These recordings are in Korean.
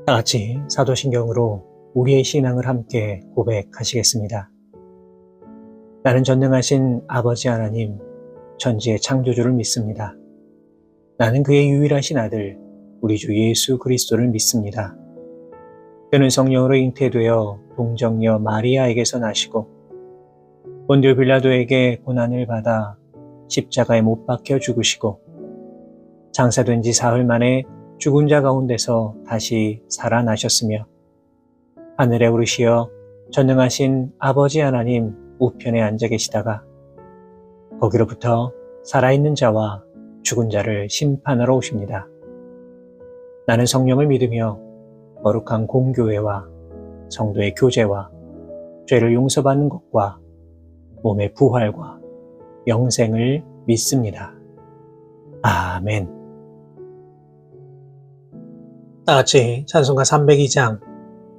다 같이 사도신경으로 우리의 신앙을 함께 고백하시겠습니다. 나는 전능하신 아버지 하나님, 천지의 창조주를 믿습니다. 나는 그의 유일하신 아들, 우리 주 예수 그리스도를 믿습니다. 그는 성령으로 잉태되어 동정녀 마리아에게서 나시고 본디오 빌라도에게 고난을 받아 십자가에 못 박혀 죽으시고 장사된 지 사흘 만에 죽은 자 가운데서 다시 살아나셨으며 하늘에 오르시어 전능하신 아버지 하나님 우편에 앉아 계시다가 거기로부터 살아있는 자와 죽은 자를 심판하러 오십니다. 나는 성령을 믿으며 거룩한 공교회와 성도의 교제와 죄를 용서받는 것과 몸의 부활과 영생을 믿습니다. 아멘. 다 같이 찬송가 302장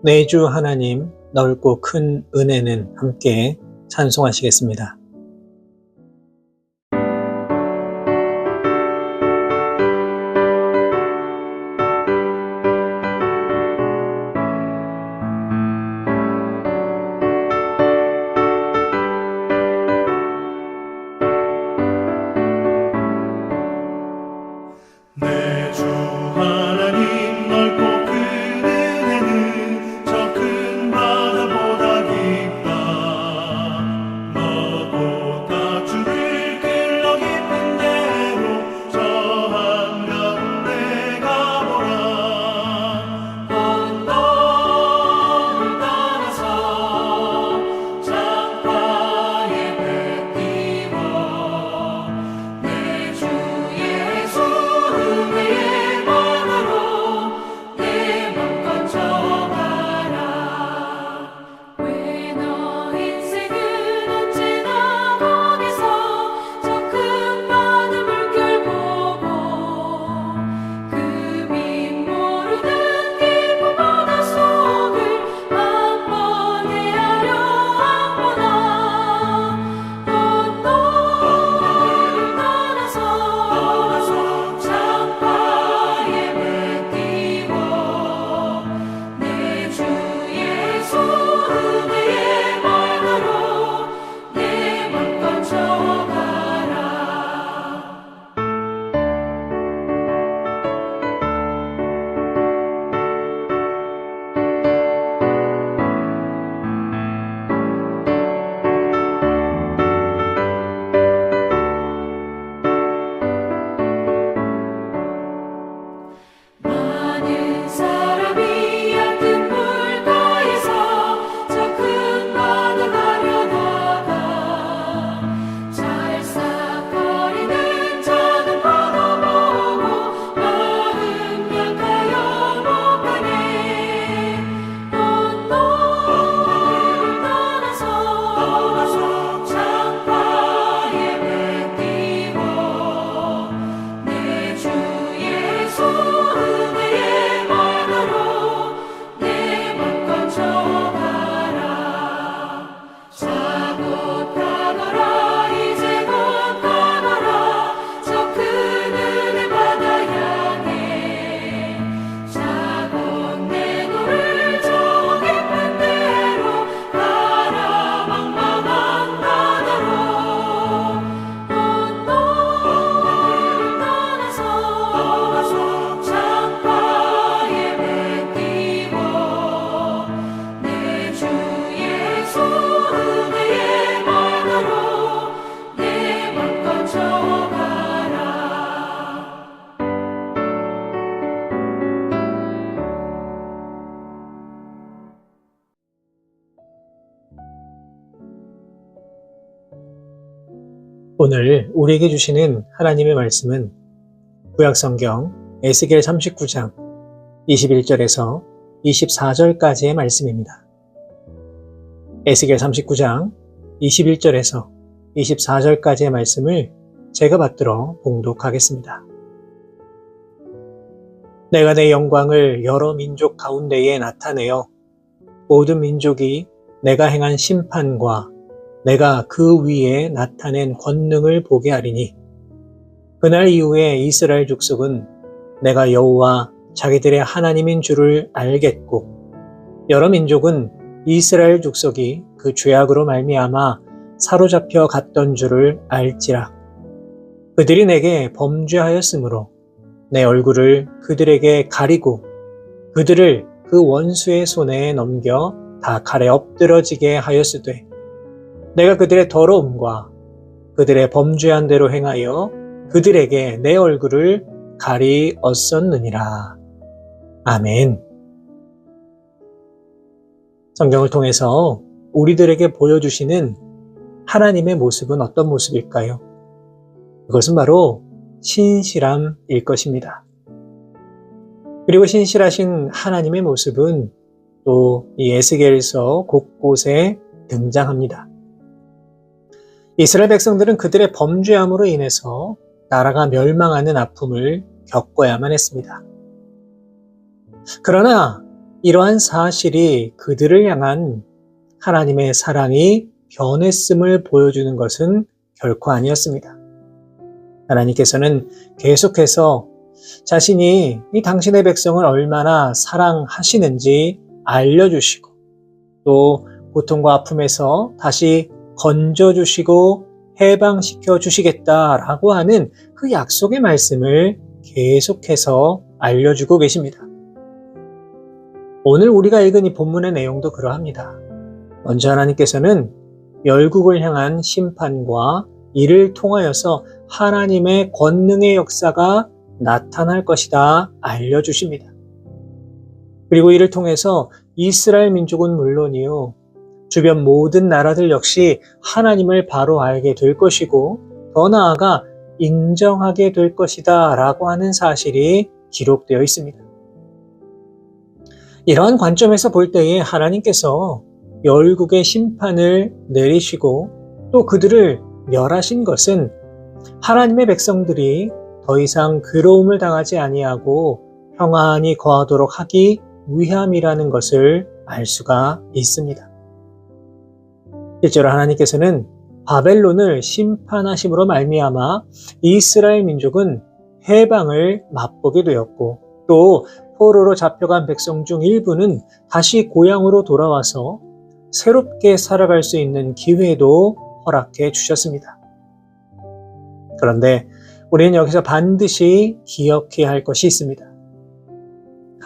내 주 하나님 넓고 큰 은혜는 함께 찬송하시겠습니다. 내 주 하나님 넓고 큰 은혜는 저 큰 바다보다 깊다. 너보다 주를 길러 깊은 대로 저 한가운데 가보라. 언덕을 따라서 창가에 배 띄워 내 주 예수 은혜의 만으로 내 맘 건져가라. 왜 너 인생은 언제나 거기서 저 큰 바다 물결 보고 그 밑 모르는 깊은 바다 속을 한 번 헤아려 안 보나. 언덕을 따라서 창가에 배 띄워 내 주 예수 은혜의 만으로 내 맘 건져가라. 많은 사람이 얕은 물가에서 저 큰 바다 가려다가 찰싹거리는 작은 파도 보고 마음 약하여 못 가네. 언덕을 따라서 창가에 배 띄워 내 주 예수 은혜의 만으로 내 맘 건져가라. 자 곧 가거라 이제 곧 가거라 저 큰 은혜 바다 향해. 자 곧 내 노를 저 깊은 데로 가라 망망한 바다로. 언덕을 따라서 창가에 배 띄워 내 주 예수 은혜의 만으로 내 맘 건져가라. 오늘 우리에게 주시는 하나님의 말씀은 구약성경 에스겔 39장 21절에서 24절까지의 말씀입니다. 에스겔 39장 21절에서 24절까지의 말씀을 제가 받들어 봉독하겠습니다. 내가 내 영광을 여러 민족 가운데에 나타내어 모든 민족이 내가 행한 심판과 내가 그 위에 나타낸 권능을 보게 하리니 그날 이후에 이스라엘 족속은 내가 여호와 자기들의 하나님인 줄을 알겠고 여러 민족은 이스라엘 족속이 그 죄악으로 말미암아 사로잡혀 갔던 줄을 알지라. 그들이 내게 범죄하였으므로 내 얼굴을 그들에게 가리고 그들을 그 원수의 손에 넘겨 다 칼에 엎드러지게 하였으되 내가 그들의 더러움과 그들의 범죄한 대로 행하여 그들에게 내 얼굴을 가리었었느니라. 아멘. 성경을 통해서 우리들에게 보여주시는 하나님의 모습은 어떤 모습일까요? 그것은 바로 신실함일 것입니다. 그리고 신실하신 하나님의 모습은 또 이 에스겔서 곳곳에 등장합니다. 이스라엘 백성들은 그들의 범죄함으로 인해서 나라가 멸망하는 아픔을 겪어야만 했습니다. 그러나 이러한 사실이 그들을 향한 하나님의 사랑이 변했음을 보여주는 것은 결코 아니었습니다. 하나님께서는 계속해서 자신이 이 당신의 백성을 얼마나 사랑하시는지 알려주시고 또 고통과 아픔에서 다시 건져주시고 해방시켜 주시겠다라고 하는 그 약속의 말씀을 계속해서 알려주고 계십니다. 오늘 우리가 읽은 이 본문의 내용도 그러합니다. 먼저 하나님께서는 열국을 향한 심판과 이를 통하여서 하나님의 권능의 역사가 나타날 것이다 알려주십니다. 그리고 이를 통해서 이스라엘 민족은 물론이요, 주변 모든 나라들 역시 하나님을 바로 알게 될 것이고 더 나아가 인정하게 될 것이다 라고 하는 사실이 기록되어 있습니다. 이러한 관점에서 볼 때에 하나님께서 열국의 심판을 내리시고 또 그들을 멸하신 것은 하나님의 백성들이 더 이상 괴로움을 당하지 아니하고 평안히 거하도록 하기 위함이라는 것을 알 수가 있습니다. 실제로 하나님께서는 바벨론을 심판하심으로 말미암아 이스라엘 민족은 해방을 맛보게 되었고 또 포로로 잡혀간 백성 중 일부는 다시 고향으로 돌아와서 새롭게 살아갈 수 있는 기회도 허락해 주셨습니다. 그런데 우리는 여기서 반드시 기억해야 할 것이 있습니다.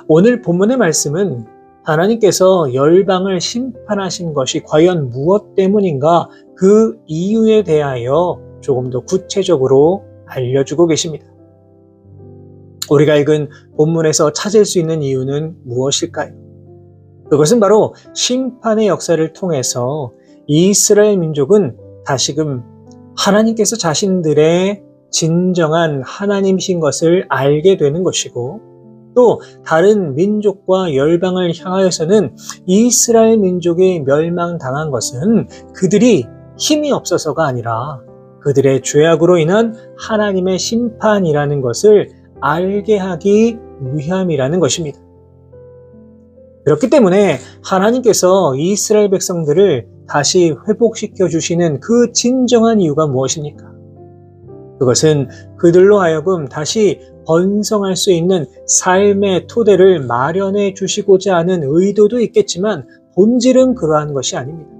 오늘 본문의 말씀은 하나님께서 열방을 심판하신 것이 과연 무엇 때문인가 그 이유에 대하여 조금 더 구체적으로 알려주고 계십니다. 우리가 읽은 본문에서 찾을 수 있는 이유는 무엇일까요? 그것은 바로 심판의 역사를 통해서 이스라엘 민족은 다시금 하나님께서 자신들의 진정한 하나님이신 것을 알게 되는 것이고 또 다른 민족과 열방을 향하여서는 이스라엘 민족이 멸망당한 것은 그들이 힘이 없어서가 아니라 그들의 죄악으로 인한 하나님의 심판이라는 것을 알게 하기 위함이라는 것입니다. 그렇기 때문에 하나님께서 이스라엘 백성들을 다시 회복시켜 주시는 그 진정한 이유가 무엇입니까? 그것은 그들로 하여금 다시 번성할 수 있는 삶의 토대를 마련해 주시고자 하는 의도도 있겠지만 본질은 그러한 것이 아닙니다.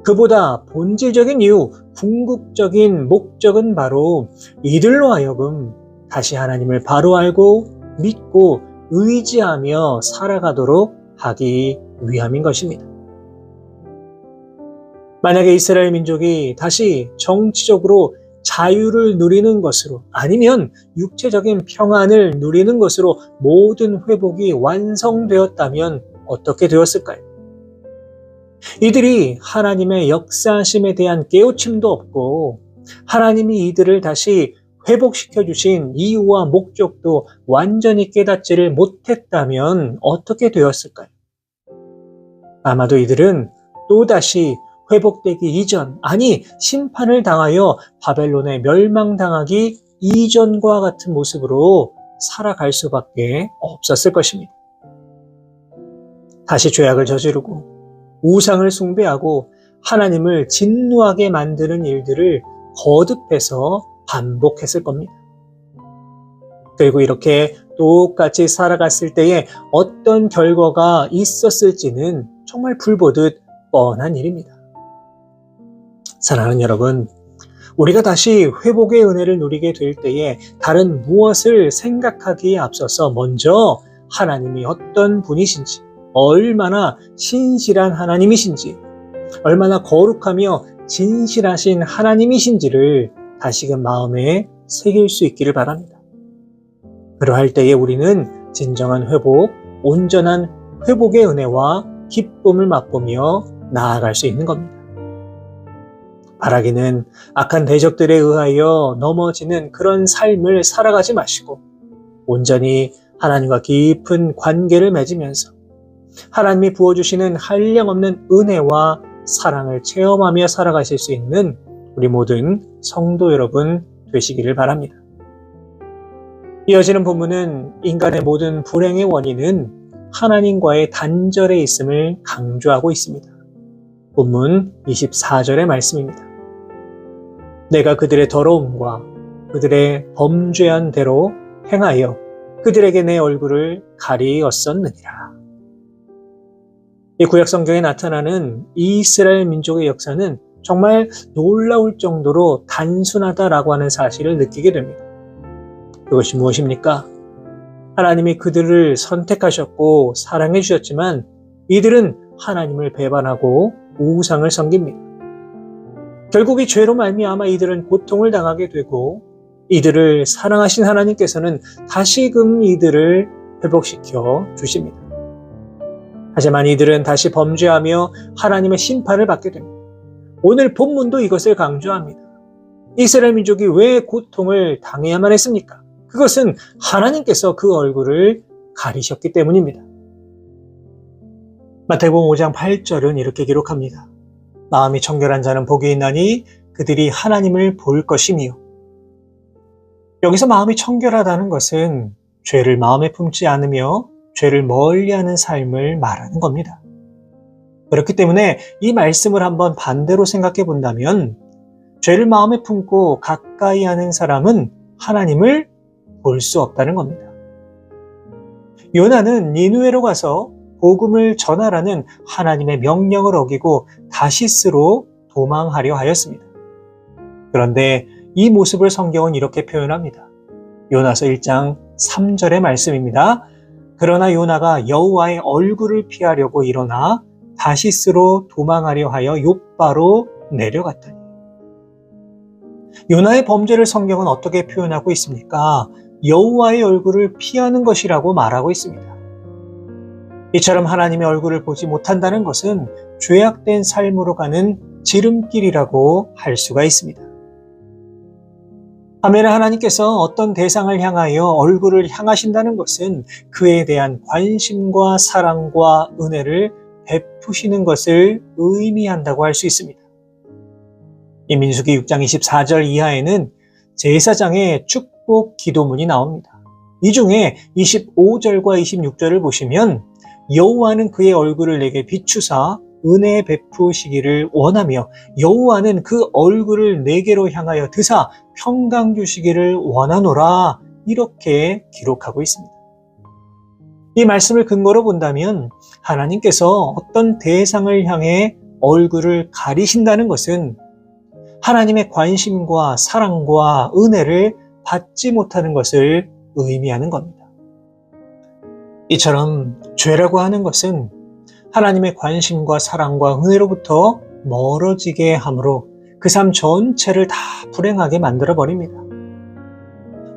그보다 본질적인 이유, 궁극적인 목적은 바로 이들로 하여금 다시 하나님을 바로 알고 믿고 의지하며 살아가도록 하기 위함인 것입니다. 만약에 이스라엘 민족이 다시 정치적으로 자유를 누리는 것으로 아니면 육체적인 평안을 누리는 것으로 모든 회복이 완성되었다면 어떻게 되었을까요? 이들이 하나님의 역사하심에 대한 깨우침도 없고 하나님이 이들을 다시 회복시켜 주신 이유와 목적도 완전히 깨닫지를 못했다면 어떻게 되었을까요? 아마도 이들은 또다시 회복되기 이전, 아니 심판을 당하여 바벨론에 멸망당하기 이전과 같은 모습으로 살아갈 수밖에 없었을 것입니다. 다시 죄악을 저지르고 우상을 숭배하고 하나님을 진노하게 만드는 일들을 거듭해서 반복했을 겁니다. 그리고 이렇게 똑같이 살아갔을 때에 어떤 결과가 있었을지는 정말 불보듯 뻔한 일입니다. 사랑하는 여러분, 우리가 다시 회복의 은혜를 누리게 될 때에 다른 무엇을 생각하기에 앞서서 먼저 하나님이 어떤 분이신지, 얼마나 신실한 하나님이신지, 얼마나 거룩하며 진실하신 하나님이신지를 다시금 마음에 새길 수 있기를 바랍니다. 그러할 때에 우리는 진정한 회복, 온전한 회복의 은혜와 기쁨을 맛보며 나아갈 수 있는 겁니다. 바라기는 악한 대적들에 의하여 넘어지는 그런 삶을 살아가지 마시고 온전히 하나님과 깊은 관계를 맺으면서 하나님이 부어주시는 한량없는 은혜와 사랑을 체험하며 살아가실 수 있는 우리 모든 성도 여러분 되시기를 바랍니다. 이어지는 본문은 인간의 모든 불행의 원인은 하나님과의 단절에 있음을 강조하고 있습니다. 본문 24절의 말씀입니다. 내가 그들의 더러움과 그들의 범죄한 대로 행하여 그들에게 내 얼굴을 가리었었느니라. 이 구약 성경에 나타나는 이스라엘 민족의 역사는 정말 놀라울 정도로 단순하다라고 하는 사실을 느끼게 됩니다. 그것이 무엇입니까? 하나님이 그들을 선택하셨고 사랑해 주셨지만 이들은 하나님을 배반하고 우상을 섬깁니다. 결국 이 죄로 말미암아 이들은 고통을 당하게 되고 이들을 사랑하신 하나님께서는 다시금 이들을 회복시켜 주십니다. 하지만 이들은 다시 범죄하며 하나님의 심판을 받게 됩니다. 오늘 본문도 이것을 강조합니다. 이스라엘 민족이 왜 고통을 당해야만 했습니까? 그것은 하나님께서 그 얼굴을 가리셨기 때문입니다. 마태복음 5장 8절은 이렇게 기록합니다. 마음이 청결한 자는 복이 있나니 그들이 하나님을 볼 것이며. 여기서 마음이 청결하다는 것은 죄를 마음에 품지 않으며 죄를 멀리하는 삶을 말하는 겁니다. 그렇기 때문에 이 말씀을 한번 반대로 생각해 본다면 죄를 마음에 품고 가까이 하는 사람은 하나님을 볼 수 없다는 겁니다. 요나는 니느웨로 가서 복음을 전하라는 하나님의 명령을 어기고 다시스로 도망하려 하였습니다. 그런데 이 모습을 성경은 이렇게 표현합니다. 요나서 1장 3절의 말씀입니다. 그러나 요나가 여호와의 얼굴을 피하려고 일어나 다시스로 도망하려 하여 욥바로 내려갔더니. 요나의 범죄를 성경은 어떻게 표현하고 있습니까? 여호와의 얼굴을 피하는 것이라고 말하고 있습니다. 이처럼 하나님의 얼굴을 보지 못한다는 것은 죄악된 삶으로 가는 지름길이라고 할 수가 있습니다. 반면에 하나님께서 어떤 대상을 향하여 얼굴을 향하신다는 것은 그에 대한 관심과 사랑과 은혜를 베푸시는 것을 의미한다고 할 수 있습니다. 이 민수기 6장 24절 이하에는 제사장의 축복 기도문이 나옵니다. 이 중에 25절과 26절을 보시면 여호와는 그의 얼굴을 내게 비추사 은혜 베푸시기를 원하며 여호와는 그 얼굴을 내게로 향하여 드사 평강 주시기를 원하노라, 이렇게 기록하고 있습니다. 이 말씀을 근거로 본다면 하나님께서 어떤 대상을 향해 얼굴을 가리신다는 것은 하나님의 관심과 사랑과 은혜를 받지 못하는 것을 의미하는 겁니다. 이처럼 죄라고 하는 것은 하나님의 관심과 사랑과 은혜로부터 멀어지게 함으로 그 삶 전체를 다 불행하게 만들어버립니다.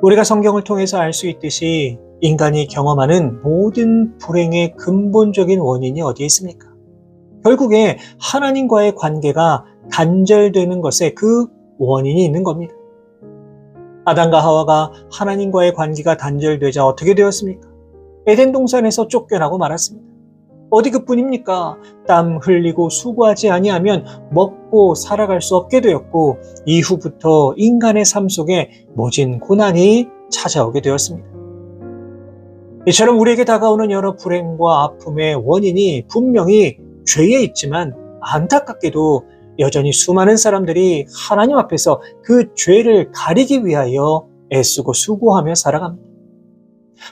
우리가 성경을 통해서 알 수 있듯이 인간이 경험하는 모든 불행의 근본적인 원인이 어디에 있습니까? 결국에 하나님과의 관계가 단절되는 것에 그 원인이 있는 겁니다. 아담과 하와가 하나님과의 관계가 단절되자 어떻게 되었습니까? 에덴 동산에서 쫓겨나고 말았습니다. 어디 그뿐입니까? 땀 흘리고 수고하지 아니하면 먹고 살아갈 수 없게 되었고 이후부터 인간의 삶 속에 모진 고난이 찾아오게 되었습니다. 이처럼 우리에게 다가오는 여러 불행과 아픔의 원인이 분명히 죄에 있지만 안타깝게도 여전히 수많은 사람들이 하나님 앞에서 그 죄를 가리기 위하여 애쓰고 수고하며 살아갑니다.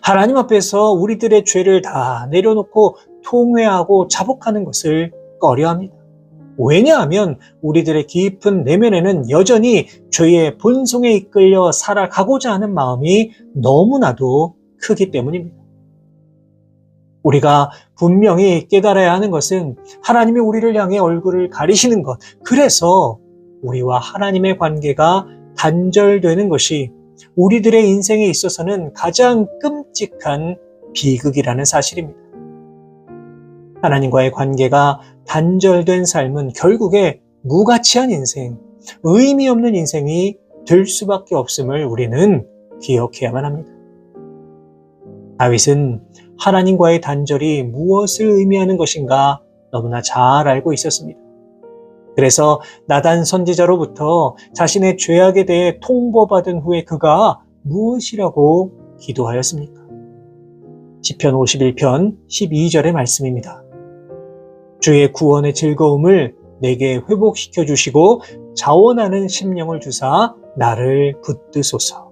하나님 앞에서 우리들의 죄를 다 내려놓고 통회하고 자복하는 것을 꺼려합니다. 왜냐하면 우리들의 깊은 내면에는 여전히 죄의 본성에 이끌려 살아가고자 하는 마음이 너무나도 크기 때문입니다. 우리가 분명히 깨달아야 하는 것은 하나님이 우리를 향해 얼굴을 가리시는 것, 그래서 우리와 하나님의 관계가 단절되는 것이 우리들의 인생에 있어서는 가장 끔찍한 비극이라는 사실입니다. 하나님과의 관계가 단절된 삶은 결국에 무가치한 인생, 의미 없는 인생이 될 수밖에 없음을 우리는 기억해야만 합니다. 다윗은 하나님과의 단절이 무엇을 의미하는 것인가 너무나 잘 알고 있었습니다. 그래서 나단 선지자로부터 자신의 죄악에 대해 통보받은 후에 그가 무엇이라고 기도하였습니까? 시편 51편 12절의 말씀입니다. 주의 구원의 즐거움을 내게 회복시켜 주시고 자원하는 심령을 주사 나를 붙드소서.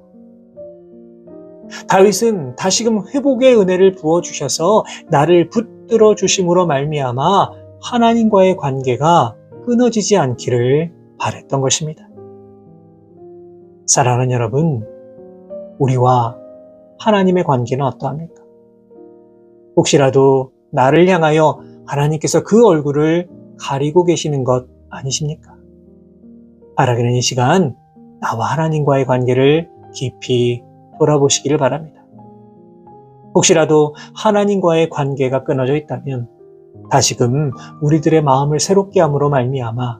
다윗은 다시금 회복의 은혜를 부어주셔서 나를 붙들어 주심으로 말미암아 하나님과의 관계가 끊어지지 않기를 바랬던 것입니다. 사랑하는 여러분, 우리와 하나님의 관계는 어떠합니까? 혹시라도 나를 향하여 하나님께서 그 얼굴을 가리고 계시는 것 아니십니까? 바라기는 이 시간 나와 하나님과의 관계를 깊이 돌아보시기를 바랍니다. 혹시라도 하나님과의 관계가 끊어져 있다면 다시금 우리들의 마음을 새롭게 함으로 말미암아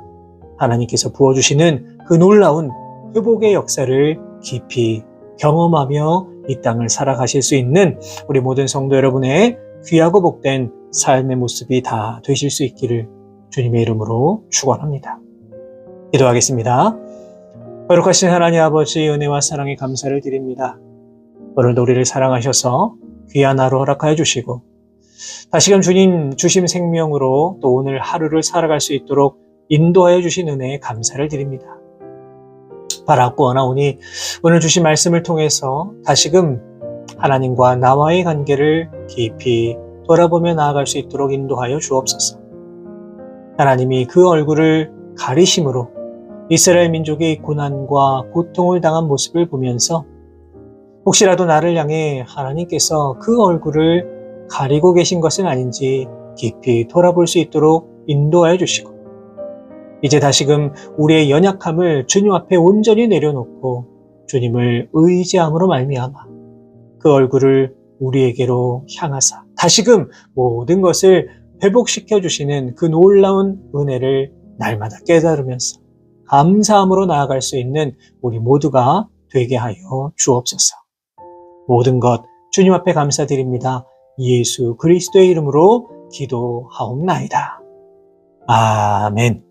하나님께서 부어주시는 그 놀라운 회복의 역사를 깊이 경험하며 이 땅을 살아가실 수 있는 우리 모든 성도 여러분의 귀하고 복된 삶의 모습이 다 되실 수 있기를 주님의 이름으로 축원합니다. 기도하겠습니다. 거룩하신 하나님 아버지, 은혜와 사랑에 감사를 드립니다. 오늘도 우리를 사랑하셔서 귀한 하루 허락하여 주시고 다시금 주님 주심 생명으로 또 오늘 하루를 살아갈 수 있도록 인도하여 주신 은혜에 감사를 드립니다. 바라고 원하오니 오늘 주신 말씀을 통해서 다시금 하나님과 나와의 관계를 깊이 돌아보며 나아갈 수 있도록 인도하여 주옵소서. 하나님이 그 얼굴을 가리심으로 이스라엘 민족의 고난과 고통을 당한 모습을 보면서 혹시라도 나를 향해 하나님께서 그 얼굴을 가리고 계신 것은 아닌지 깊이 돌아볼 수 있도록 인도하여 주시고 이제 다시금 우리의 연약함을 주님 앞에 온전히 내려놓고 주님을 의지함으로 말미암아 그 얼굴을 우리에게로 향하사 다시금 모든 것을 회복시켜 주시는 그 놀라운 은혜를 날마다 깨달으면서 감사함으로 나아갈 수 있는 우리 모두가 되게 하여 주옵소서. 모든 것 주님 앞에 감사드립니다. 예수 그리스도의 이름으로 기도하옵나이다. 아멘.